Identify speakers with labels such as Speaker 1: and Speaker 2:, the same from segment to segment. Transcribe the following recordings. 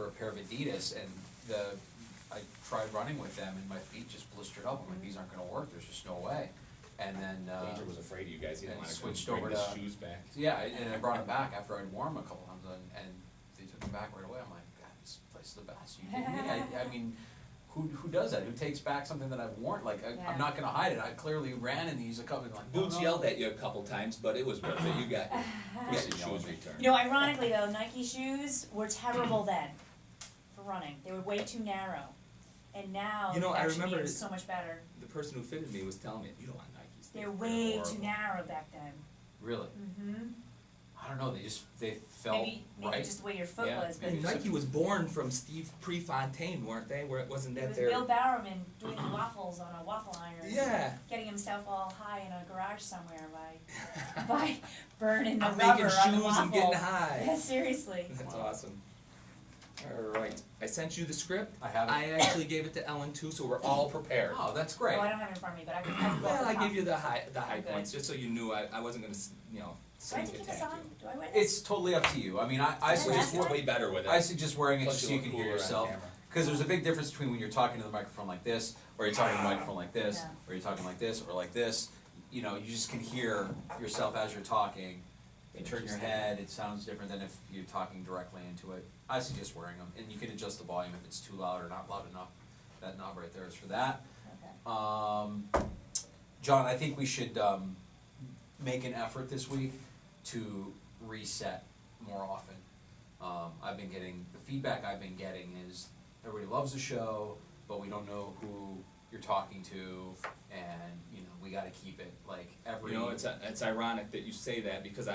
Speaker 1: for a pair of Adidas, and I tried running with them, and my feet just blistered up. I'm like, these aren't going to work. There's just no way. And then
Speaker 2: Danger was afraid of you guys. He didn't want to
Speaker 1: switched
Speaker 2: bring
Speaker 1: over
Speaker 2: his
Speaker 1: to
Speaker 2: shoes back.
Speaker 1: yeah, and I brought them back after I'd worn them a couple times, and they took them back right away. I'm like, God, this place is the best. You kidding me? I mean, who does that? Who takes back something that I've worn? Like, I'm not going to hide it. I clearly ran in these a couple. Like,
Speaker 2: Boots yelled at you a couple times, but it was worth it. You got your shoes returned.
Speaker 3: You know, ironically though, Nike shoes were terrible then for running. They were way too narrow, and now
Speaker 2: You know, I
Speaker 3: they're actually
Speaker 2: remember-
Speaker 3: so much better.
Speaker 2: The person who fitted me was telling me, you don't want Nikes.
Speaker 3: They're way
Speaker 2: horrible."
Speaker 3: too narrow back then.
Speaker 1: really?
Speaker 3: Mm-hmm.
Speaker 1: I don't know. They felt
Speaker 3: Maybe
Speaker 1: right.
Speaker 3: just the way your foot
Speaker 2: Yeah,
Speaker 3: was, but
Speaker 2: and Nike was born from Steve Prefontaine, weren't they? Where it wasn't
Speaker 3: it
Speaker 2: that
Speaker 3: was
Speaker 2: their
Speaker 3: Bill Bowerman doing waffles on a waffle iron.
Speaker 2: Yeah.
Speaker 3: Getting himself all high in a garage somewhere by burning the
Speaker 2: I'm
Speaker 3: rubber
Speaker 2: making
Speaker 3: on the
Speaker 2: shoes
Speaker 3: waffle.
Speaker 2: and getting high.
Speaker 3: Yeah, seriously.
Speaker 2: That's awesome. All right, I sent you the script.
Speaker 1: I have it.
Speaker 2: I actually gave it to Ellen too, so we're all prepared.
Speaker 1: Oh, that's great.
Speaker 3: Oh, I don't have it in front of me, but I can go off
Speaker 2: Well,
Speaker 3: the
Speaker 2: I
Speaker 3: top.
Speaker 2: gave you the high
Speaker 3: Okay.
Speaker 2: points just so you knew I wasn't gonna
Speaker 3: Do I
Speaker 2: sing
Speaker 3: have to keep this
Speaker 2: attack
Speaker 3: on?
Speaker 2: you.
Speaker 3: Do I witness?
Speaker 1: It's totally up to you. I mean, I
Speaker 3: Can I
Speaker 1: suggest
Speaker 3: laugh?
Speaker 2: Way better with it.
Speaker 1: I suggest wearing it
Speaker 2: Plus
Speaker 1: just so
Speaker 2: you
Speaker 1: you
Speaker 2: look
Speaker 1: can hear
Speaker 2: cooler on
Speaker 1: yourself.
Speaker 2: camera.
Speaker 1: Because there's a big difference between when you're talking to the microphone like this, or you're talking to the microphone like this,
Speaker 3: Yeah.
Speaker 1: or you're talking like this, or like this. You know, you just can hear yourself as you're talking. You turn your head, it sounds different than if you're talking directly into it. I suggest wearing them, and you can adjust the volume if it's too loud or not loud enough. That knob right there is for that.
Speaker 3: Okay.
Speaker 1: John, I think we should make an effort this week to reset more often. The feedback I've been getting is everybody loves the show, but we don't know who you're talking to, and you know we got to keep it like every.
Speaker 2: You know, it's ironic that you say that because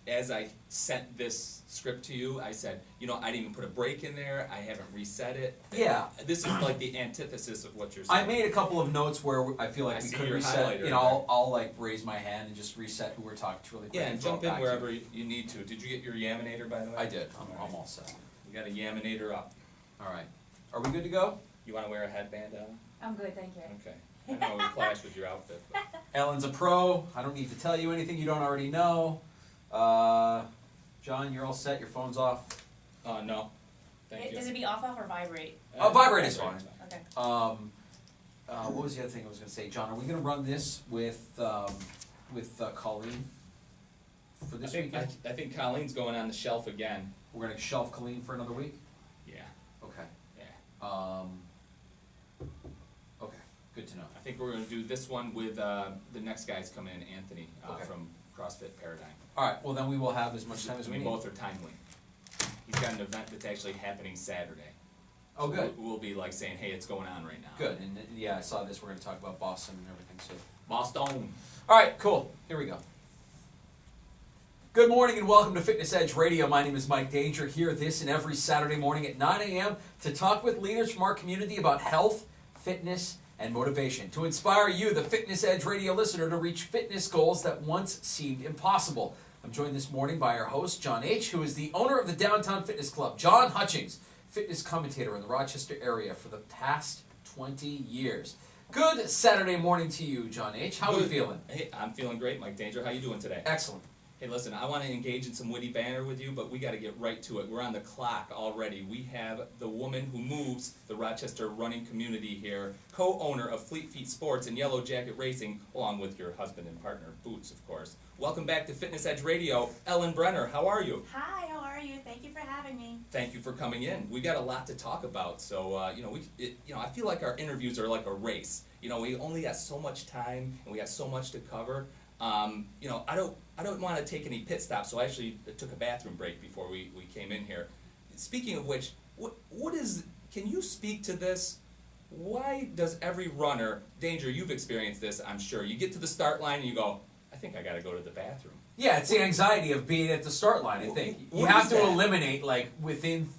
Speaker 2: as I sent this script to you, I said, you know, I didn't even put a break in there. I haven't reset it.
Speaker 1: Yeah.
Speaker 2: This is like the antithesis of what you're saying.
Speaker 1: I made a couple of notes where I feel like
Speaker 2: I
Speaker 1: we
Speaker 2: see
Speaker 1: could
Speaker 2: your
Speaker 1: reset.
Speaker 2: highlighter
Speaker 1: You know, I'll like raise my hand and just reset who we're talking to really quick.
Speaker 2: Yeah, and
Speaker 1: throw it
Speaker 2: jump in
Speaker 1: back to
Speaker 2: wherever
Speaker 1: you.
Speaker 2: you need to. Did you get your Yaminator, by the way?
Speaker 1: I did. I'm all set.
Speaker 2: You got a Yaminator up.
Speaker 1: All right. Are we good to go?
Speaker 2: You want to wear a headband, Ellen?
Speaker 3: I'm good, thank you.
Speaker 2: Okay. I know we clash with your outfit, but
Speaker 1: Ellen's a pro. I don't need to tell you anything you don't already know. John, you're all set. Your phone's off.
Speaker 2: no. Thank you.
Speaker 3: Does it be off or vibrate?
Speaker 1: Vibrate is fine.
Speaker 3: Okay.
Speaker 1: What was the other thing I was going to say, John? Are we going to run this with Colleen for this weekend?
Speaker 2: I think Colleen's going on the shelf again.
Speaker 1: We're going to shelf Colleen for another week.
Speaker 2: Yeah.
Speaker 1: Okay.
Speaker 2: Yeah.
Speaker 1: Okay. Good to know.
Speaker 2: I think we're going to do this one with the next guy's coming in, Anthony,
Speaker 1: Okay.
Speaker 2: from CrossFit Paradigm.
Speaker 1: All right. Well, then we will have as much time as we need.
Speaker 2: Both are timely. He's got an event that's actually happening Saturday.
Speaker 1: Oh,
Speaker 2: So
Speaker 1: good.
Speaker 2: We'll be like saying, hey, it's going on right now.
Speaker 1: Good. And yeah, I saw this. We're going to talk about Boston and everything. So.
Speaker 2: Boston.
Speaker 1: All right. Cool. Here we go. Good morning and welcome to Fitness Edge Radio. My name is Mike Danger, here this and every Saturday morning at 9 a.m. to talk with leaders from our community about health, fitness, and motivation. To inspire you, the Fitness Edge Radio listener, to reach fitness goals that once seemed impossible. I'm joined this morning by our host, John H., who is the owner of the Downtown Fitness Club. John Hutchings, fitness commentator in the Rochester area for the past 20 years. Good Saturday morning to you, John H. How are you feeling?
Speaker 2: Hey, I'm feeling great, Mike Danger. How you doing today?
Speaker 1: Excellent.
Speaker 2: Hey, listen, I want to engage in some witty banter with you, but we got to get right to it. We're on the clock already. We have the woman who moves the Rochester running community here, co-owner of Fleet Feet Sports and Yellow Jacket Racing, along with your husband and partner, Boots, of course. Welcome back to Fitness Edge Radio. Ellen Brenner, how are you?
Speaker 3: Hi, how are you? Thank you for having me.
Speaker 2: Thank you for coming in. We got a lot to talk about, so I feel like our interviews are like a race. You know, we only got so much time and we got so much to cover. I don't want to take any pit stops, so I actually took a bathroom break before we came in here. Speaking of which, can you speak to this? Why does every runner, Danger, you've experienced this, I'm sure, you get to the start line and you go, I think I got to go to the bathroom.
Speaker 1: Yeah, it's the anxiety of being at the start line, I think. You
Speaker 2: What
Speaker 1: have
Speaker 2: is
Speaker 1: to
Speaker 2: that?
Speaker 1: eliminate, like, within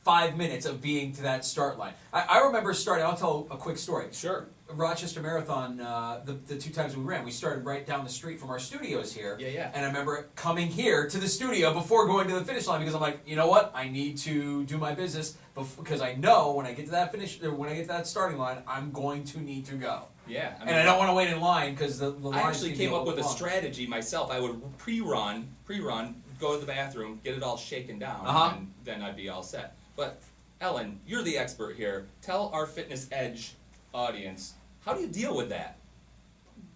Speaker 1: 5 minutes of being to that start line. I remember starting, I'll tell a quick story.
Speaker 2: Sure.
Speaker 1: Rochester Marathon, the 2 times we ran, we started right down the street from our studios here.
Speaker 2: Yeah.
Speaker 1: And I remember coming here to the studio before going to the finish line because I'm like, you know what? I need to do my business because I know when I get to that starting line, I'm going to need to go.
Speaker 2: Yeah.
Speaker 1: And I don't want to wait in line because the
Speaker 2: I
Speaker 1: line
Speaker 2: actually came up with a strategy myself. I would pre-run, go to the bathroom, get it all shaken down, and then I'd be all set. But Ellen, you're the expert here. Tell our Fitness Edge audience, how do you deal with that?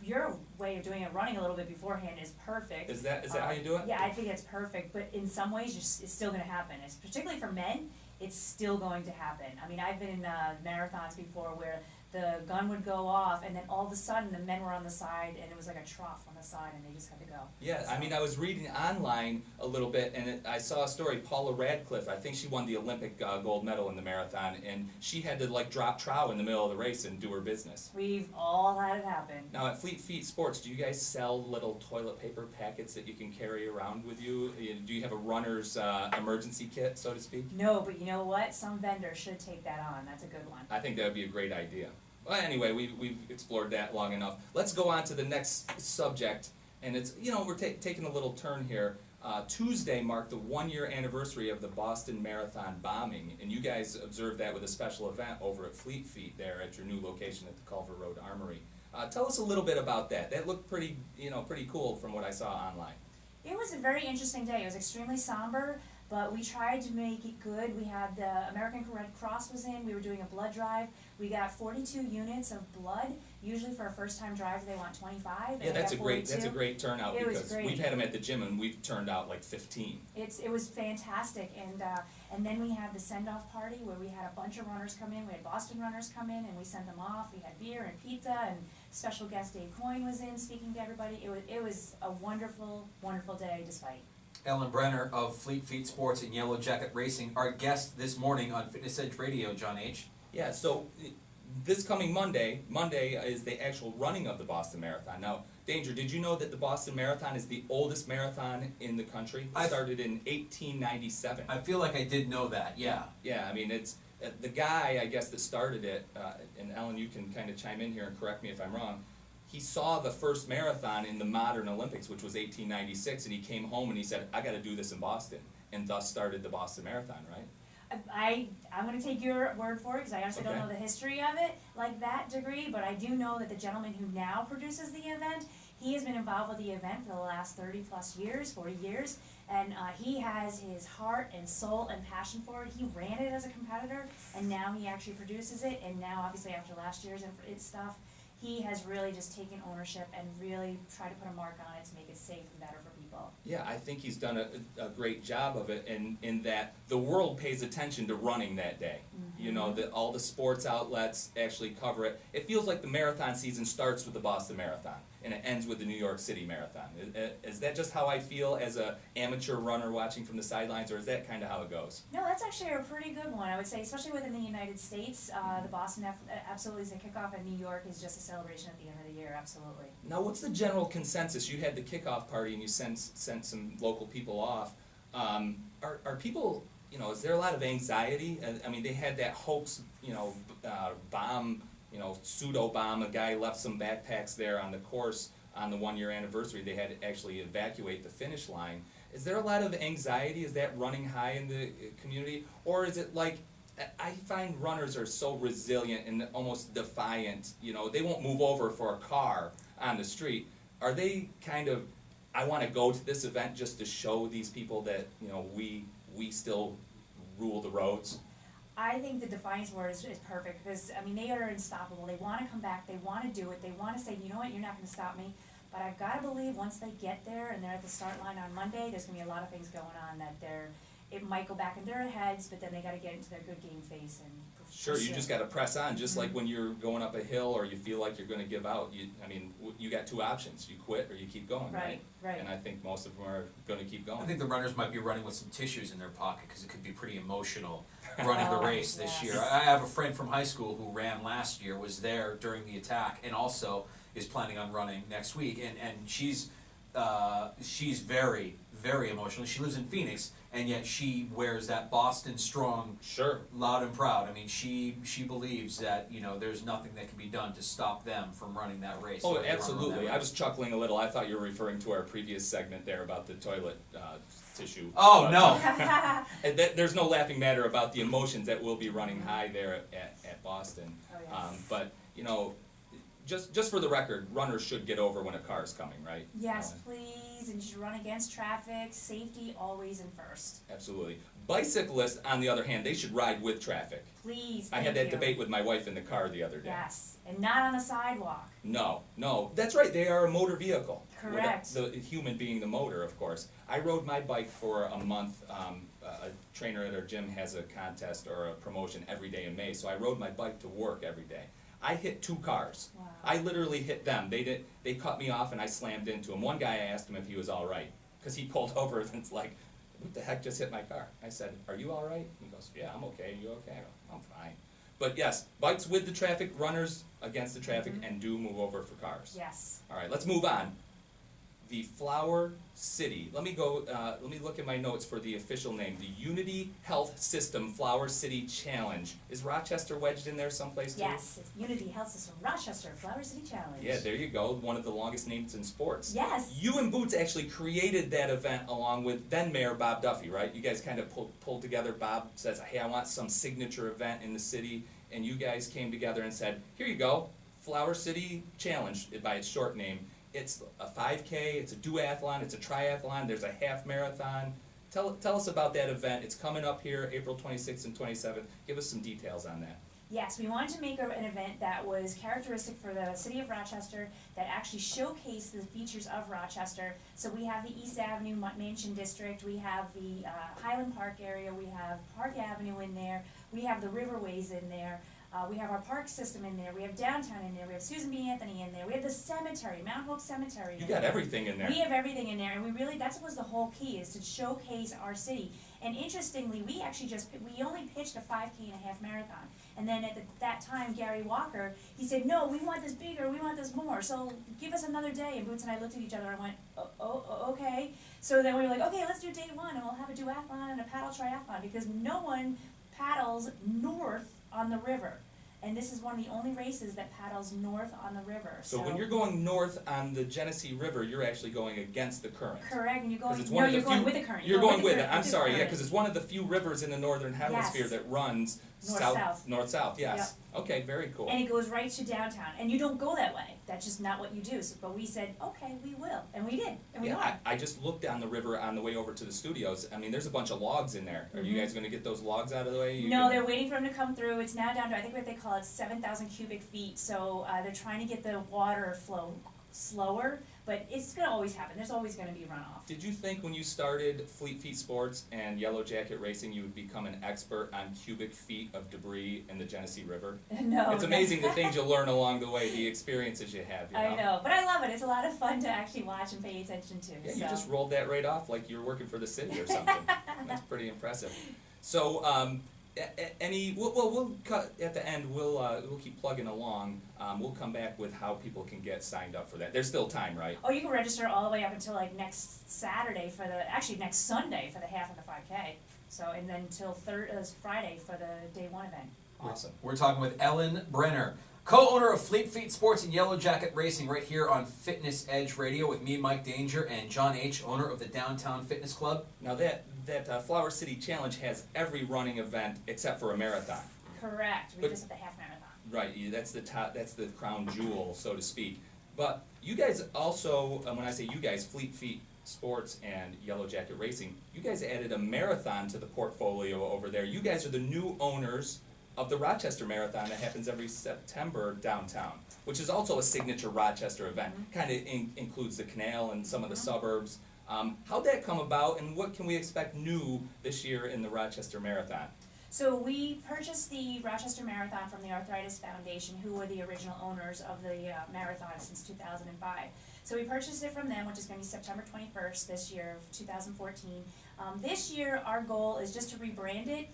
Speaker 3: Your way of doing it, running a little bit beforehand, is perfect.
Speaker 2: Is that how you do it?
Speaker 3: Yeah, I think it's perfect, but in some ways, it's still gonna happen. It's particularly for men, it's still going to happen. I mean, I've been in marathons before where the gun would go off, and then all of a sudden, the men were on the side, and it was like a trough on the side, and they just had to go.
Speaker 2: Yeah,
Speaker 3: So-
Speaker 2: I mean, I was reading online a little bit, and I saw a story. Paula Radcliffe, I think she won the Olympic gold medal in the marathon, and she had to like drop trow in the middle of the race and do her business.
Speaker 3: We've all had it happen.
Speaker 2: Now at Fleet Feet Sports, do you guys sell little toilet paper packets that you can carry around with you? Do you have a runner's emergency kit, so to speak?
Speaker 3: No, but you know what? Some vendor should take that on. That's a good one.
Speaker 2: I think that would be a great idea. Well, anyway, we've explored that long enough. Let's go on to the next subject, and it's, we're taking a little turn here. Tuesday marked the 1-year anniversary of the Boston Marathon bombing, and you guys observed that with a special event over at Fleet Feet there at your new location at the Culver Road Armory. Tell us a little bit about that. That looked pretty cool from what I saw online.
Speaker 3: It was a very interesting day. It was extremely somber, but we tried to make it good. We had the American Red Cross was in. We were doing a blood drive. We got 42 units of blood. Usually for a first-time drive, they want 25.
Speaker 2: Yeah, that's a great turnout,
Speaker 3: It was
Speaker 2: because
Speaker 3: great.
Speaker 2: we've had them at the gym and we've turned out like 15.
Speaker 3: It was fantastic, and then we had the send-off party where we had a bunch of runners come in. We had Boston runners come in, and we sent them off. We had beer and pizza, and special guest Dave Coyne was in speaking to everybody. It was a wonderful, wonderful day despite.
Speaker 1: Ellen Brenner of Fleet Feet Sports and Yellow Jacket Racing, our guest this morning on Fitness Edge Radio, John H.
Speaker 2: Yeah, so this coming Monday is the actual running of the Boston Marathon. Now, Danger, did you know that the Boston Marathon is the oldest marathon in the country? It started in 1897.
Speaker 1: I feel like I did know that, yeah.
Speaker 2: Yeah, I mean, it's the guy, I guess, that started it, and Ellen, you can kind of chime in here and correct me if I'm wrong. He saw the first marathon in the modern Olympics, which was 1896, and he came home and he said, I got to do this in Boston, and thus started the Boston Marathon, right?
Speaker 3: I'm going to take your word for it because I honestly don't know the history of it like that degree, but I do know that the gentleman who now produces the event, he has been involved with the event for the last 30 plus years, 40 years, and he has his heart and soul and passion for it. He ran it as a competitor, and now he actually produces it, and now obviously after last year's stuff, he has really just taken ownership and really tried to put a mark on it to make it safe and better for people.
Speaker 2: Yeah, I think he's done a great job of it, in that the world pays attention to running that day.
Speaker 3: Mm-hmm.
Speaker 2: You know, that all the sports outlets actually cover it. It feels like the marathon season starts with the Boston Marathon, and it ends with the New York City Marathon. Is that just how I feel as an amateur runner watching from the sidelines, or is that kind of how it goes?
Speaker 3: No, that's actually a pretty good one, I would say, especially within the United States. The Boston absolutely is a kickoff, and New York is just a celebration at the end of the year, absolutely.
Speaker 2: Now, what's the general consensus? You had the kickoff party and you sent some local people off. Are people, is there a lot of anxiety? I mean, they had that hoax, bomb, pseudo bomb. A guy left some backpacks there on the course on the 1-year anniversary. They had to actually evacuate the finish line. Is there a lot of anxiety? Is that running high in the community? Or is it like, I find runners are so resilient and almost defiant, they won't move over for a car on the street. Are they kind of, I want to go to this event just to show these people that, we still rule the roads?
Speaker 3: I think the defiance word is perfect because, I mean, they are unstoppable. They want to come back. They want to do it. They want to say, you know what, you're not going to stop me. But I've got to believe once they get there and they're at the start line on Monday, there's going to be a lot of things going on that it might go back in their heads, but then they got to get into their good game face and
Speaker 2: Sure, you just got to press on, just like when you're going up a hill or you feel like you're going to give out. You got two options: you quit or you keep going, right?
Speaker 3: Right.
Speaker 2: And I think most of them are going to keep going.
Speaker 1: I think the runners might be running with some tissues in their pocket because it could be pretty emotional running the race this year. I have a friend from high school who ran last year, was there during the attack, and also is planning on running next week. And she's very, very emotional. She lives in Phoenix, and yet she wears that Boston strong,
Speaker 2: Sure.
Speaker 1: loud and proud. I mean, she believes that there's nothing that can be done to stop them from running that race.
Speaker 2: Oh,
Speaker 1: They wanna run
Speaker 2: absolutely.
Speaker 1: that
Speaker 2: I
Speaker 1: race.
Speaker 2: was chuckling a little. I thought you were referring to our previous segment there about the toilet tissue.
Speaker 1: Oh,
Speaker 2: But,
Speaker 1: no.
Speaker 2: and there's no laughing matter about the emotions that will be running high there at Boston.
Speaker 3: Oh, yes.
Speaker 2: But just for the record, runners should get over when a car is coming, right?
Speaker 3: Yes, please, and you should run against traffic. Safety always in first.
Speaker 2: Absolutely. Bicyclists, on the other hand, they should ride with traffic.
Speaker 3: Please,
Speaker 2: I
Speaker 3: thank
Speaker 2: had that
Speaker 3: you.
Speaker 2: debate with my wife in the car the other day.
Speaker 3: Yes, and not on the sidewalk.
Speaker 2: No, that's right, they are a motor vehicle.
Speaker 3: Correct.
Speaker 2: The human being the motor, of course. I rode my bike for a month. A trainer at our gym has a contest or a promotion every day in May, so I rode my bike to work every day. I hit 2 cars.
Speaker 3: Wow.
Speaker 2: I literally hit them. They cut me off and I slammed into him. One guy, I asked him if he was all right, because he pulled over and it's like, what the heck just hit my car? I said, are you all right? He goes, yeah, I'm okay. You okay? I go, I'm fine. But yes, bikes with the traffic, runners against the traffic, and do move over for cars.
Speaker 3: Yes.
Speaker 2: All right, let's move on. The Flower City. Let me look at my notes for the official name. The Unity Health System Flower City Challenge. Is Rochester wedged in there someplace too?
Speaker 3: Yes, it's Unity Health System Rochester Flower City Challenge.
Speaker 2: Yeah, there you go. One of the longest names in sports.
Speaker 3: Yes.
Speaker 2: You and Boots actually created that event along with then Mayor Bob Duffy, right? You guys kind of pulled together. Bob says, hey, I want some signature event in the city. And you guys came together and said, here you go, Flower City Challenge by its short name. It's a 5K, it's a duathlon, it's a triathlon, there's a half marathon. Tell us about that event. It's coming up here April 26th and 27th. Give us some details on that.
Speaker 3: Yes, we wanted to make an event that was characteristic for the city of Rochester, that actually showcased the features of Rochester. So we have the East Avenue Mansion District, we have the Highland Park area, we have Park Avenue in there, we have the riverways in there. We have our park system in there, we have downtown in there, we have Susan B. Anthony in there, we have the cemetery, Mount Hope Cemetery.
Speaker 2: You got everything in there.
Speaker 3: We have everything in there, and that was the whole key, is to showcase our city. And interestingly, we only pitched a 5K and a half marathon. And then at that time, Gary Walker, he said, no, we want this bigger, we want this more, so give us another day. And Boots and I looked at each other and went, okay. So then we were like, okay, let's do day 1, and we'll have a duathlon and a paddle triathlon, because no one paddles north on the river. And this is one of the only races that paddles north on the river.
Speaker 2: So when you're going north on the Genesee River, you're actually going against the current.
Speaker 3: Correct, and you're going
Speaker 2: going
Speaker 3: with the current.
Speaker 2: You're going with it.
Speaker 3: current,
Speaker 2: I'm
Speaker 3: with the
Speaker 2: sorry, yeah,
Speaker 3: current.
Speaker 2: because it's one of the few rivers in the northern hemisphere
Speaker 3: Yes.
Speaker 2: that runs
Speaker 3: North-south.
Speaker 2: north-south, yes. Okay, very cool.
Speaker 3: And it goes right to downtown, and you don't go that way. That's just not what you do. So, but we said, okay, we will, and we did, and we won.
Speaker 2: I just looked down the river on the way over to the studios. I mean, there's a bunch of logs in there. Are you guys going to get those logs out of the way?
Speaker 3: No, they're waiting for them to come through. It's now down to, I think what they call it, 7,000 cubic feet. So they're trying to get the water flow slower, but it's going to always happen. There's always going to be runoff.
Speaker 2: Did you think when you started Fleet Feet Sports and Yellow Jacket Racing, you would become an expert on cubic feet of debris in the Genesee River?
Speaker 3: No.
Speaker 2: It's amazing the things you learn along the way, the experiences you have. You know?
Speaker 3: I know, but I love it. It's a lot of fun to actually watch and pay attention to.
Speaker 2: Yeah,
Speaker 3: so.
Speaker 2: you just rolled that right off like you were working for the city or something. That's pretty impressive. So, we'll cut at the end. We'll keep plugging along. We'll come back with how people can get signed up for that. There's still time, right?
Speaker 3: Oh, you can register all the way up until like next Sunday for the half of the 5K. So, and then till Friday for the day 1 event.
Speaker 2: Awesome.
Speaker 1: We're talking with Ellen Brenner, co-owner of Fleet Feet Sports and Yellow Jacket Racing, right here on Fitness Edge Radio with me, Mike Danger, and John H., owner of the Downtown Fitness Club.
Speaker 2: Now that Flower City Challenge has every running event except for a marathon.
Speaker 3: Correct. We just had the half marathon.
Speaker 2: Right, that's the top. That's the crown jewel, so to speak. But you guys also, when I say you guys, Fleet Feet Sports and Yellow Jacket Racing, you guys added a marathon to the portfolio over there. You guys are the new owners of the Rochester Marathon that happens every September downtown, which is also a signature Rochester event. Kind of includes the canal and some of the suburbs. How'd that come about, and what can we expect new this year in the Rochester Marathon?
Speaker 3: So we purchased the Rochester Marathon from the Arthritis Foundation, who were the original owners of the marathon since 2005. So we purchased it from them, which is going to be September 21st this year of 2014. This year, our goal is just to rebrand it.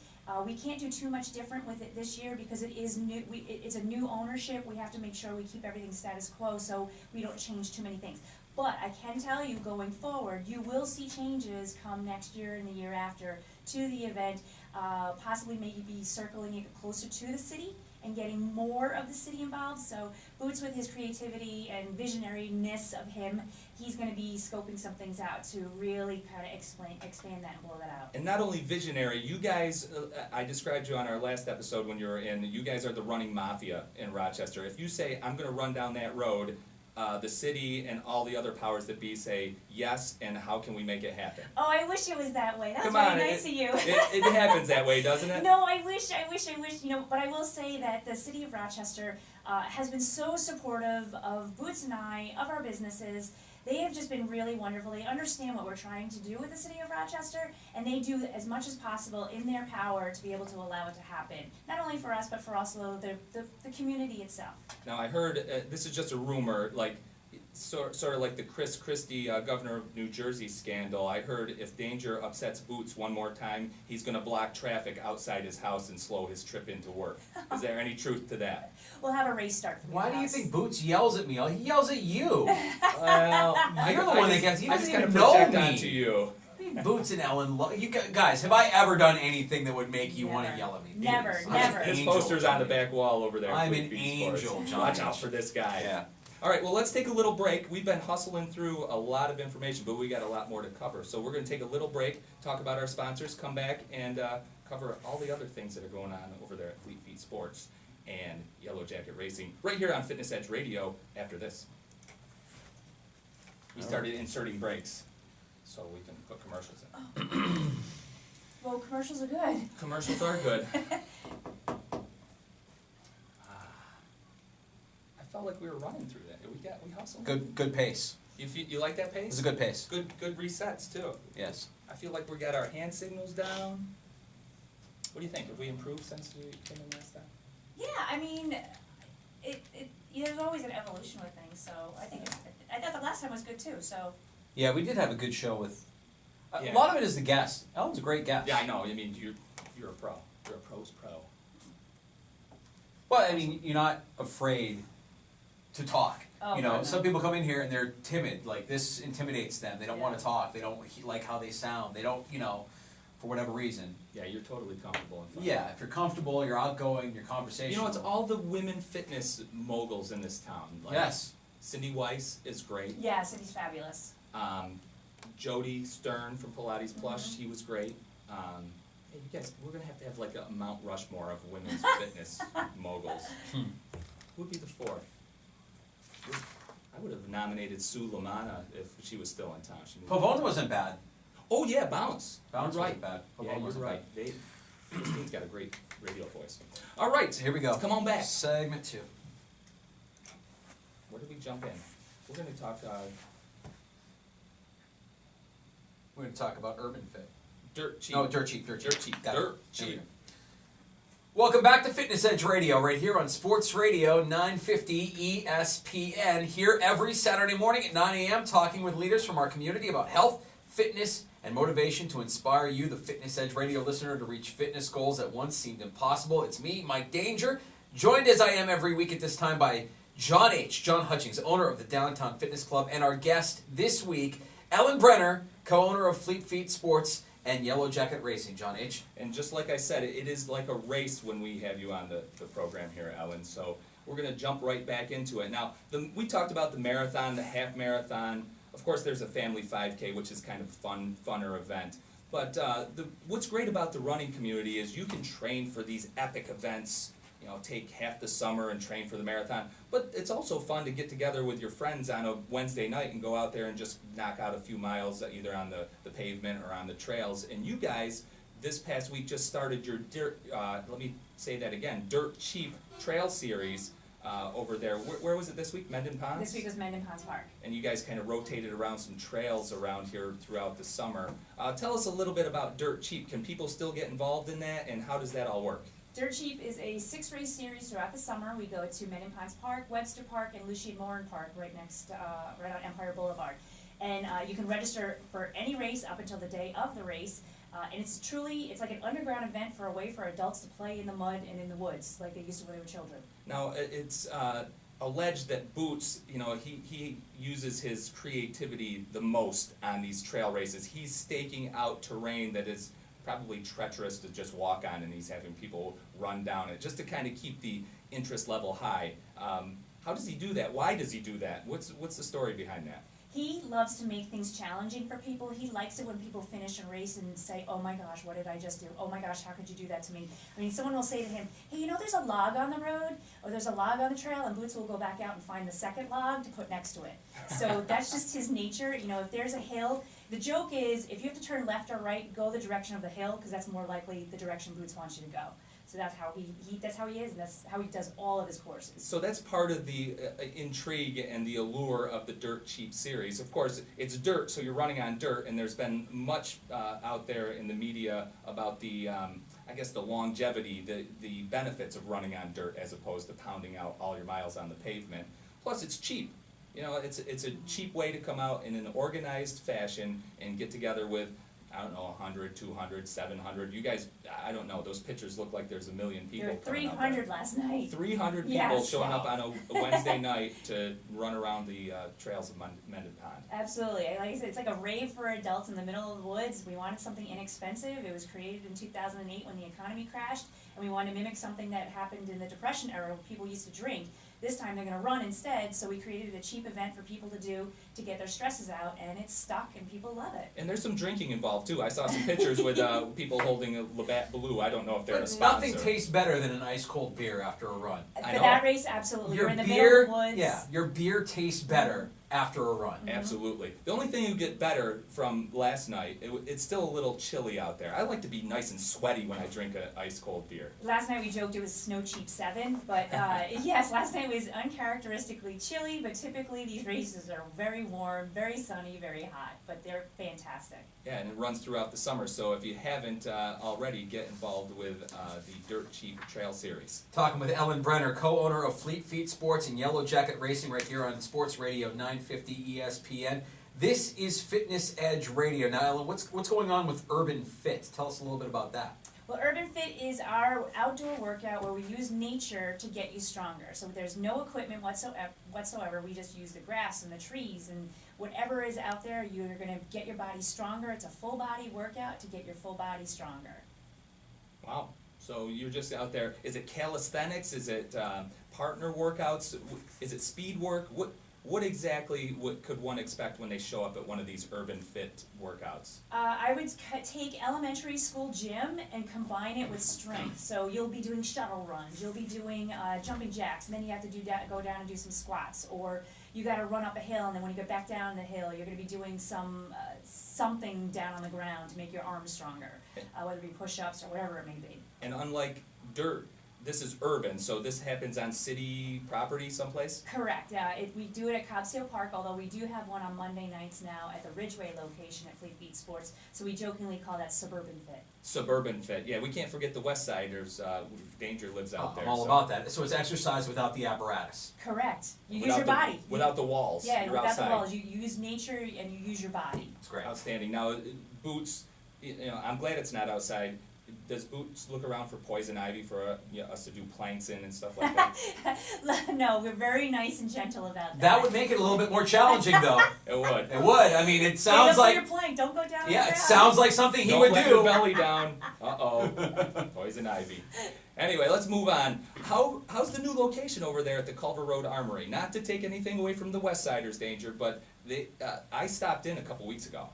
Speaker 3: We can't do too much different with it this year because it is new. It's a new ownership. We have to make sure we keep everything status quo so we don't change too many things. But I can tell you, going forward, you will see changes come next year and the year after to the event, possibly maybe be circling it closer to the city and getting more of the city involved. So Boots, with his creativity and visionariness of him, he's going to be scoping some things out to really kind of expand that and blow that out.
Speaker 2: And not only visionary, you guys, I described you on our last episode when you were in, you guys are the running mafia in Rochester. If you say, I'm going to run down that road, the city and all the other powers that be say yes, and how can we make it happen?
Speaker 3: Oh, I wish it was that way. That was
Speaker 2: Come on,
Speaker 3: very nice of you.
Speaker 2: it happens that way, doesn't it?
Speaker 3: No, I wish, but I will say that the city of Rochester has been so supportive of Boots and I, of our businesses. They have just been really wonderful. They understand what we're trying to do with the city of Rochester, and they do as much as possible in their power to be able to allow it to happen. Not only for us, but for also the community itself.
Speaker 2: Now, I heard, this is just a rumor, like, sort of like the Chris Christie, governor of New Jersey scandal. I heard if Danger upsets Boots one more time, he's gonna block traffic outside his house and slow his trip into work. Is there any truth to that?
Speaker 3: We'll have a race start from
Speaker 1: Why
Speaker 3: your
Speaker 1: do you
Speaker 3: house.
Speaker 1: think Boots yells at me? He yells at you.
Speaker 2: Well,
Speaker 1: You're the one that gets. He
Speaker 2: I
Speaker 1: doesn't
Speaker 2: just
Speaker 1: even
Speaker 2: kinda
Speaker 1: know
Speaker 2: project
Speaker 1: me.
Speaker 2: onto you.
Speaker 1: Boots and Ellen, you guys, have I ever done anything that would make you want to
Speaker 3: Never.
Speaker 1: yell at me?
Speaker 3: Never,
Speaker 1: Please. I'm
Speaker 3: never.
Speaker 1: an
Speaker 2: His
Speaker 1: angel,
Speaker 2: poster's on the
Speaker 1: Johnny.
Speaker 2: back wall over there.
Speaker 1: I'm
Speaker 2: Fleet
Speaker 1: an
Speaker 2: Feet Sports.
Speaker 1: angel, Johnny.
Speaker 2: Watch out for this guy.
Speaker 1: Yeah.
Speaker 2: All right, well, let's take a little break. We've been hustling through a lot of information, but we got a lot more to cover. So we're going to take a little break, talk about our sponsors, come back, and cover all the other things that are going on over there at Fleet Feet Sports and Yellow Jacket Racing, right here on Fitness Edge Radio after this. We started inserting breaks so we can put commercials in.
Speaker 3: Well, commercials are good.
Speaker 2: Commercials are good. I felt like we were running through that. We hustled.
Speaker 1: Good pace.
Speaker 2: You like that
Speaker 1: It's
Speaker 2: pace?
Speaker 1: a good pace.
Speaker 2: Good resets too.
Speaker 1: Yes.
Speaker 2: I feel like we got our hand signals down. What do you think? Have we improved since we came in last time?
Speaker 3: Yeah, I mean, there's always an evolution with things, so I thought the last time was good too, so.
Speaker 1: Yeah, we did have a good show with.
Speaker 2: Yeah.
Speaker 1: A lot of it is the guest. Ellen's a great guest.
Speaker 2: Yeah, I know. I mean, you're a pro. You're a pro's pro.
Speaker 1: Well, I mean, you're not afraid to talk.
Speaker 3: Oh,
Speaker 1: You know,
Speaker 3: no.
Speaker 1: some people come in here and they're timid. Like, this intimidates them. They don't want
Speaker 3: Yeah.
Speaker 1: to talk. They don't like how they sound. They don't, for whatever reason.
Speaker 2: Yeah, you're totally comfortable in front.
Speaker 1: Yeah, if you're comfortable, you're outgoing, you're conversational.
Speaker 2: You know, it's all the women fitness moguls in this town. Like,
Speaker 1: Yes.
Speaker 2: Cindy Weiss is great.
Speaker 3: Yeah, City's fabulous.
Speaker 2: Jody Stern from Pilates Plus, she was great. Hey, you guys, we're gonna have like a Mount Rushmore of women's fitness moguls. Who would be the fourth? I would have nominated Sue Lamana if she was still in town. She moved
Speaker 1: Pavone
Speaker 2: on.
Speaker 1: wasn't bad.
Speaker 2: Oh yeah, Bounce.
Speaker 1: Bounce
Speaker 2: You're
Speaker 1: wasn't
Speaker 2: right.
Speaker 1: bad.
Speaker 2: Yeah,
Speaker 1: Pavone
Speaker 2: you're
Speaker 1: wasn't
Speaker 2: right. Christine's got a great radio voice. All right,
Speaker 1: Here we go.
Speaker 2: Come on back.
Speaker 1: Segment 2.
Speaker 2: Where did we jump in? We're gonna talk
Speaker 1: We're going to talk about Urban Fit.
Speaker 2: dirt cheap.
Speaker 1: No, Dirt Cheap. Dirt Cheap.
Speaker 2: Dirt cheap.
Speaker 1: Got it.
Speaker 2: Dirt
Speaker 1: There we
Speaker 2: cheap.
Speaker 1: go. Welcome back to Fitness Edge Radio, right here on Sports Radio 950 ESPN. Here every Saturday morning at 9 a.m., talking with leaders from our community about health, fitness, and motivation to inspire you, the Fitness Edge Radio listener, to reach fitness goals that once seemed impossible. It's me, Mike Danger, joined as I am every week at this time by John Hutchings, owner of the Downtown Fitness Club, and our guest this week, Ellen Brenner, co-owner of Fleet Feet Sports and Yellow Jacket Racing. John H.
Speaker 2: And just like I said, it is like a race when we have you on the program here, Ellen. So we're going to jump right back into it. Now, we talked about the marathon, the half marathon. Of course, there's a family 5K, which is kind of a funner event. But what's great about the running community is you can train for these epic events. You know, take half the summer and train for the marathon. But it's also fun to get together with your friends on a Wednesday night and go out there and just knock out a few miles either on the pavement or on the trails. And you guys, this past week, just started your let me say that again, Dirt Cheap Trail Series over there. Where was it this week? Mendon Ponds?
Speaker 3: This week was Mendon Ponds Park.
Speaker 2: And you guys kind of rotated around some trails around here throughout the summer. Tell us a little bit about Dirt Cheap. Can people still get involved in that, and how does that all work?
Speaker 3: Dirt Cheap is a 6-race series throughout the summer. We go to Mendon Ponds Park, Webster Park, and Lucian Morin Park, right on Empire Boulevard. And you can register for any race up until the day of the race. And it's like an underground event for a way for adults to play in the mud and in the woods, like they used to when they were children.
Speaker 2: Now, it's alleged that Boots, he uses his creativity the most on these trail races. He's staking out terrain that is probably treacherous to just walk on, and he's having people run down it just to kind of keep the interest level high. How does he do that? Why does he do that? What's the story behind that?
Speaker 3: He loves to make things challenging for people. He likes it when people finish a race and say, oh my gosh, what did I just do? Oh my gosh, how could you do that to me? I mean, someone will say to him, hey, you know there's a log on the road, or there's a log on the trail, and Boots will go back out and find the second log to put next to it. So that's just his nature. You know, if there's a hill, the joke is, if you have to turn left or right, go the direction of the hill, because that's more likely the direction Boots wants you to go. So that's how that's how he is, and that's how he does all of his courses.
Speaker 2: So that's part of the intrigue and the allure of the Dirt Cheap series. Of course, it's dirt, so you're running on dirt, and there's been much out there in the media about the, I guess, the longevity, the benefits of running on dirt as opposed to pounding out all your miles on the pavement. Plus, it's cheap. You know, it's a cheap way to come out in an organized fashion and get together with, I don't know, 100, 200, 700. You guys, I don't know. Those pictures look like there's a million people.
Speaker 3: There were
Speaker 2: coming out
Speaker 3: 300
Speaker 2: there.
Speaker 3: last night.
Speaker 2: 300 people
Speaker 3: Yes.
Speaker 2: showing up on a Wednesday night to run around the trails of Mended Pond.
Speaker 3: Absolutely. Like I said, it's like a rave for adults in the middle of the woods. We wanted something inexpensive. It was created in 2008 when the economy crashed, and we wanted to mimic something that happened in the Depression era when people used to drink. This time they're going to run instead, so we created a cheap event for people to do to get their stresses out, and it's stuck, and people love it.
Speaker 2: And there's some drinking involved too. I saw some pictures with people holding a Labatt Blue. I don't know if they're a
Speaker 1: But
Speaker 2: sponsor.
Speaker 1: nothing tastes better than an ice cold beer after a run.
Speaker 2: I
Speaker 3: For
Speaker 2: know.
Speaker 3: that race, absolutely.
Speaker 1: Your
Speaker 3: We're in the
Speaker 1: beer,
Speaker 3: middle of the woods.
Speaker 1: yeah, your beer tastes better after a run.
Speaker 2: Absolutely. The only thing you get better from last night, it's still a little chilly out there. I like to be nice and sweaty when I drink an ice cold beer.
Speaker 3: Last night we joked it was Snow Cheap 7, but yes, last night was uncharacteristically chilly, but typically these races are very warm, very sunny, very hot, but they're fantastic.
Speaker 2: Yeah, and it runs throughout the summer, so if you haven't already, get involved with the Dirt Cheap Trail Series.
Speaker 1: Talking with Ellen Brenner, co-owner of Fleet Feet Sports and Yellow Jacket Racing, right here on Sports Radio 950 ESPN. This is Fitness Edge Radio. Now, Ellen, what's going on with Urban Fit? Tell us a little bit about that.
Speaker 3: Well, Urban Fit is our outdoor workout where we use nature to get you stronger. So there's no equipment whatsoever. We just use the grass and the trees and whatever is out there. You're going to get your body stronger. It's a full body workout to get your full body stronger.
Speaker 2: Wow. So you're just out there. Is it calisthenics? Is it partner workouts? Is it speed work? What exactly could one expect when they show up at one of these Urban Fit workouts?
Speaker 3: I would take elementary school gym and combine it with strength. So you'll be doing shuttle runs, you'll be doing jumping jacks, and then you have to go down and do some squats, or you got to run up a hill, and then when you get back down the hill, you're going to be doing something down on the ground to make your arms stronger, whether it be push-ups or whatever it may be.
Speaker 2: And unlike dirt, this is urban, so this happens on city property someplace?
Speaker 3: Correct. We do it at Cobbsdale Park, although we do have one on Monday nights now at the Ridgeway location at Fleet Feet Sports, so we jokingly call that Suburban Fit.
Speaker 2: Suburban Fit. Yeah, we can't forget the West Siders. Danger lives out there.
Speaker 1: I'm all about that. So it's exercise without the apparatus.
Speaker 3: Correct. You
Speaker 2: Without
Speaker 3: use your
Speaker 2: the-
Speaker 3: body.
Speaker 2: Without the walls.
Speaker 3: Yeah,
Speaker 2: You're
Speaker 3: without
Speaker 2: outside.
Speaker 3: the walls. You use nature and you use your body.
Speaker 1: It's great.
Speaker 2: Outstanding. Now, Boots, I'm glad it's not outside. Does Boots look around for poison ivy for us to do planks in and stuff like that?
Speaker 3: No, we're very nice and gentle about that.
Speaker 1: That would make it a little bit more challenging, though.
Speaker 2: It would.
Speaker 1: It would. I mean, it
Speaker 3: Stand
Speaker 1: sounds
Speaker 3: up for
Speaker 1: like,
Speaker 3: your plank. Don't go down.
Speaker 1: yeah,
Speaker 3: the
Speaker 1: it
Speaker 3: ground.
Speaker 1: sounds like something he
Speaker 2: Don't
Speaker 1: would
Speaker 2: let
Speaker 1: do.
Speaker 2: your belly down. Poison ivy. Anyway, let's move on. How's the new location over there at the Culver Road Armory? Not to take anything away from the West Siders, Danger, but I stopped in a couple weeks ago.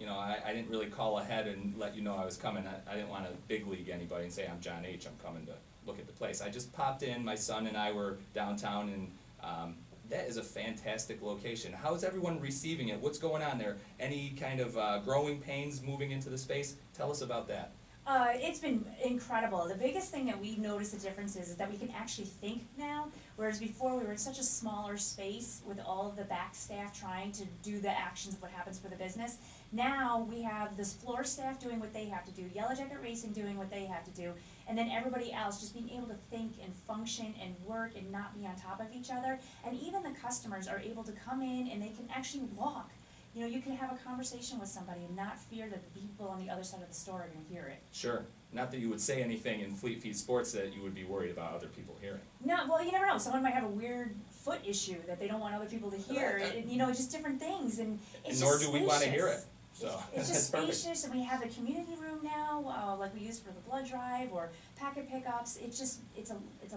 Speaker 2: I didn't really call ahead and let you know I was coming. I didn't want to big league anybody and say I'm John H. I'm coming to look at the place. I just popped in. My son and I were downtown, and that is a fantastic location. How's everyone receiving it? What's going on there? Any kind of growing pains moving into the space? Tell us about that.
Speaker 3: It's been incredible. The biggest thing that we noticed the difference is that we can actually think now, whereas before we were in such a smaller space with all of the back staff trying to do the actions of what happens for the business. Now we have this floor staff doing what they have to do, Yellow Jacket Racing doing what they have to do, and then everybody else just being able to think and function and work and not be on top of each other. And even the customers are able to come in and they can actually walk. You can have a conversation with somebody and not fear that the people on the other side of the store are going to hear it.
Speaker 2: Sure. Not that you would say anything in Fleet Feet Sports that you would be worried about other people hearing.
Speaker 3: No, well, you never know. Someone might have a weird foot issue that they don't want other people to hear. Just different things, and it's
Speaker 2: Nor
Speaker 3: just
Speaker 2: do we want to hear it.
Speaker 3: spacious.
Speaker 2: So
Speaker 3: It's
Speaker 2: that's
Speaker 3: just
Speaker 2: perfect.
Speaker 3: spacious, and we have a community room now, like we use for the blood drive or packet pickups. It's a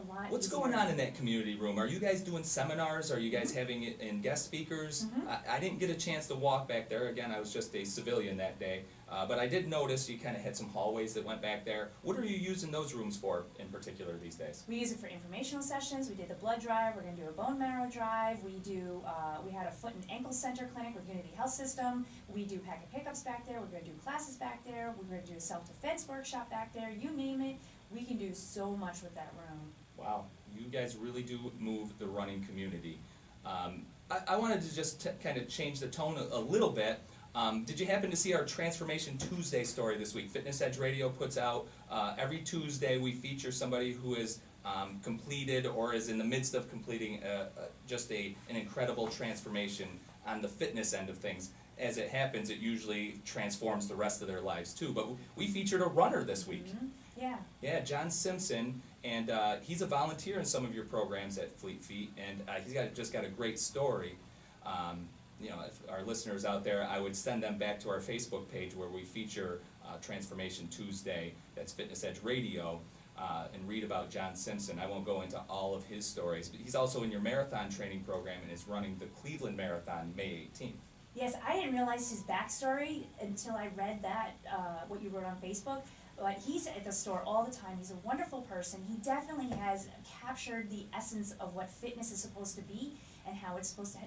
Speaker 3: lot.
Speaker 2: What's
Speaker 3: easier.
Speaker 2: going on in that community room? Are you guys doing seminars? Are you guys having it in guest speakers?
Speaker 3: Mhm.
Speaker 2: I didn't get a chance to walk back there. Again, I was just a civilian that day. But I did notice you kind of had some hallways that went back there. What are you using those rooms for in particular these days?
Speaker 3: We use it for informational sessions. We did the blood drive. We're going to do a bone marrow drive. We had a foot and ankle center clinic with Unity Health System. We do packet pickups back there. We're going to do classes back there. We're going to do a self-defense workshop back there. You name it. We can do so much with that room.
Speaker 2: Wow, you guys really do move the running community. I wanted to just kind of change the tone a little bit. Did you happen to see our Transformation Tuesday story this week? Fitness Edge Radio puts out, every Tuesday we feature somebody who is completed or is in the midst of completing just an incredible transformation on the fitness end of things. As it happens, it usually transforms the rest of their lives too. But we featured a runner this week.
Speaker 3: Mhm. Yeah.
Speaker 2: Yeah, John Simpson, and he's a volunteer in some of your programs at Fleet Feet, and he's just got a great story. You know, if our listeners out there, I would send them back to our Facebook page where we feature Transformation Tuesday, that's Fitness Edge Radio, and read about John Simpson. I won't go into all of his stories, but he's also in your marathon training program and is running the Cleveland Marathon May 18th.
Speaker 3: Yes, I didn't realize his backstory until I read that, what you wrote on Facebook. But he's at the store all the time. He's a wonderful person. He definitely has captured the essence of what fitness is supposed to be and how it's supposed to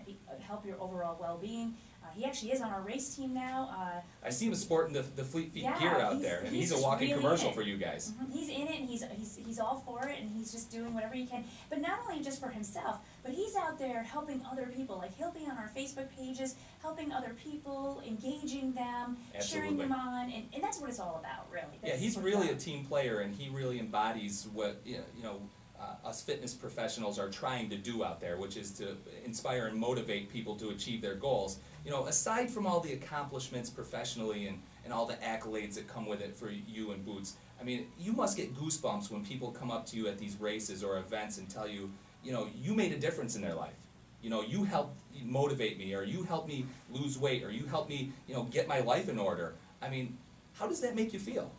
Speaker 3: help your overall well-being. He actually is on our race team now.
Speaker 2: I see him sporting the Fleet Feet
Speaker 3: Yeah,
Speaker 2: gear out
Speaker 3: he's-
Speaker 2: there, and
Speaker 3: he's
Speaker 2: he's a
Speaker 3: just
Speaker 2: walking
Speaker 3: really
Speaker 2: commercial
Speaker 3: in it.
Speaker 2: for you guys.
Speaker 3: He's in it, and he's all for it, and he's just doing whatever he can. But not only just for himself, but he's out there helping other people. Like, he'll be on our Facebook pages, helping other people, engaging them, cheering
Speaker 2: Absolutely.
Speaker 3: them on, and that's what it's all about, really.
Speaker 2: Yeah,
Speaker 3: That's
Speaker 2: he's
Speaker 3: what it's
Speaker 2: really a
Speaker 3: about.
Speaker 2: team player, and he really embodies what us fitness professionals are trying to do out there, which is to inspire and motivate people to achieve their goals. You know, aside from all the accomplishments professionally and all the accolades that come with it for you and Boots, I mean, you must get goosebumps when people come up to you at these races or events and tell you, you know, you made a difference in their life. You know, you helped motivate me, or you helped me lose weight, or you helped me, get my life in order. I mean, how does that make you feel?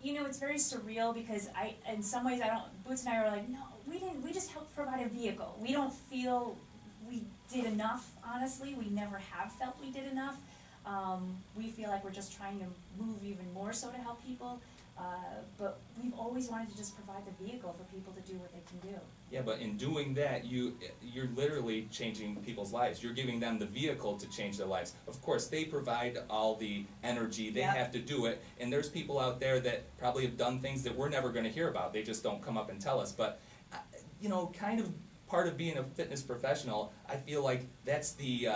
Speaker 3: You know, it's very surreal because in some ways, Boots and I are like, no, we just helped provide a vehicle. We don't feel we did enough, honestly. We never have felt we did enough. We feel like we're just trying to move even more so to help people. But we've always wanted to just provide the vehicle for people to do what they can do.
Speaker 2: Yeah, but in doing that, you're literally changing people's lives. You're giving them the vehicle to change their lives. Of course, they provide all the energy. They
Speaker 3: Yep.
Speaker 2: have to do it. And there's people out there that probably have done things that we're never going to hear about. They just don't come up and tell us. But, kind of part of being a fitness professional, I feel like that's the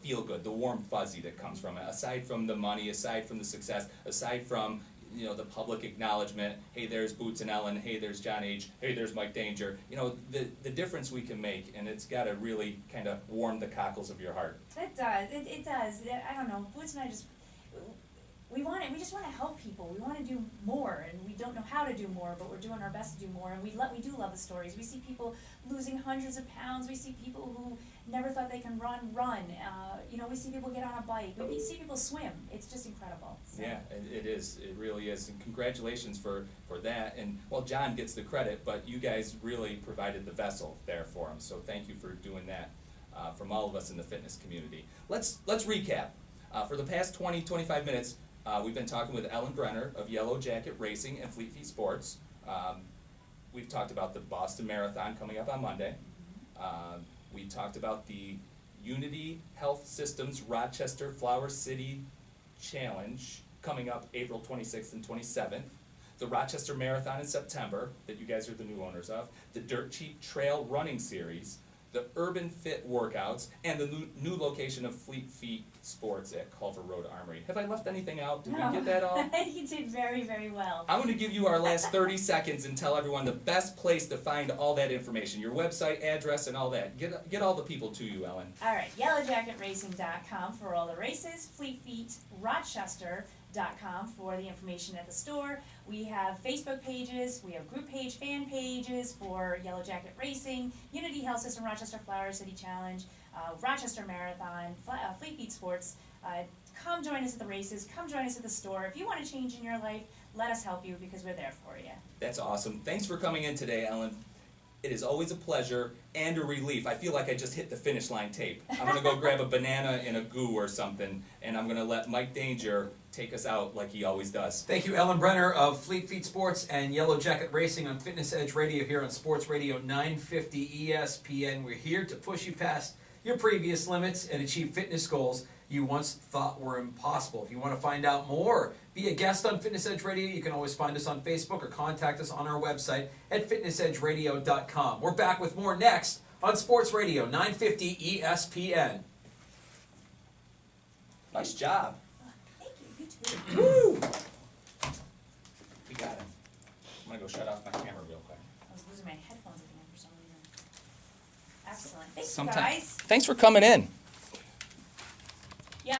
Speaker 2: feel good, the warm fuzzy that comes from it. Aside from the money, aside from the success, aside from the public acknowledgement, hey, there's Boots and Ellen, hey, there's John H., hey, there's Mike Danger, the difference we can make, and it's got to really kind of warm the cockles of your heart.
Speaker 3: It does. It does. I don't know. Boots and I we just want to help people. We want to do more, and we don't know how to do more, but we're doing our best to do more. And we do love the stories. We see people losing hundreds of pounds. We see people who never thought they can run. We see people get on a bike. We see people swim. It's just incredible. So.
Speaker 2: Yeah, it is. It really is. And congratulations for that. And, well, John gets the credit, but you guys really provided the vessel there for him. So thank you for doing that from all of us in the fitness community. Let's recap. For the past 20-25 minutes, we've been talking with Ellen Brenner of Yellow Jacket Racing and Fleet Feet Sports. We've talked about the Boston Marathon coming up on Monday. We talked about the Unity Health Systems Rochester Flower City Challenge coming up April 26th and 27th. The Rochester Marathon in September, that you guys are the new owners of. The Dirt Cheap Trail Running Series. The Urban Fit Workouts, and the new location of Fleet Feet Sports at Culver Road Armory. Have I left anything out? Did we get that all?
Speaker 3: You did very, very well.
Speaker 2: I'm going to give you our last 30 seconds and tell everyone the best place to find all that information, your website, address, and all that. Get all the people to you, Ellen.
Speaker 3: All right, yellowjacketracing.com for all the races, Fleet Feet Rochester.com for the information at the store. We have Facebook pages, we have group page, fan pages for Yellow Jacket Racing, Unity Health System Rochester Flower City Challenge, Rochester Marathon, Fleet Feet Sports. come join us at the races, come join us at the store. If you want a change in your life, let us help you because we're there for you.
Speaker 2: That's awesome. Thanks for coming in today, Ellen. It is always a pleasure and a relief. I feel like I just hit the finish line tape. I'm going to go grab a banana and a goo or something, and I'm going to let Mike Danger take us out like he always does.
Speaker 1: Thank you, Ellen Brenner of Fleet Feet Sports and Yellow Jacket Racing on Fitness Edge Radio here on Sports Radio 950 ESPN. We're here to push you past your previous limits and achieve fitness goals you once thought were impossible. If you want to find out more, be a guest on Fitness Edge Radio, you can always find us on Facebook or contact us on our website at fitnessedgeradio.com. We're back with more next on Sports Radio 950 ESPN.
Speaker 2: Nice job.
Speaker 3: Thank you, you too.
Speaker 2: Woo! We got it. I'm going to go shut off my camera real quick.
Speaker 3: I was losing my headphones at the end for some reason. Excellent. Thank you,
Speaker 2: Sometime-
Speaker 3: guys.
Speaker 2: Thanks for coming in.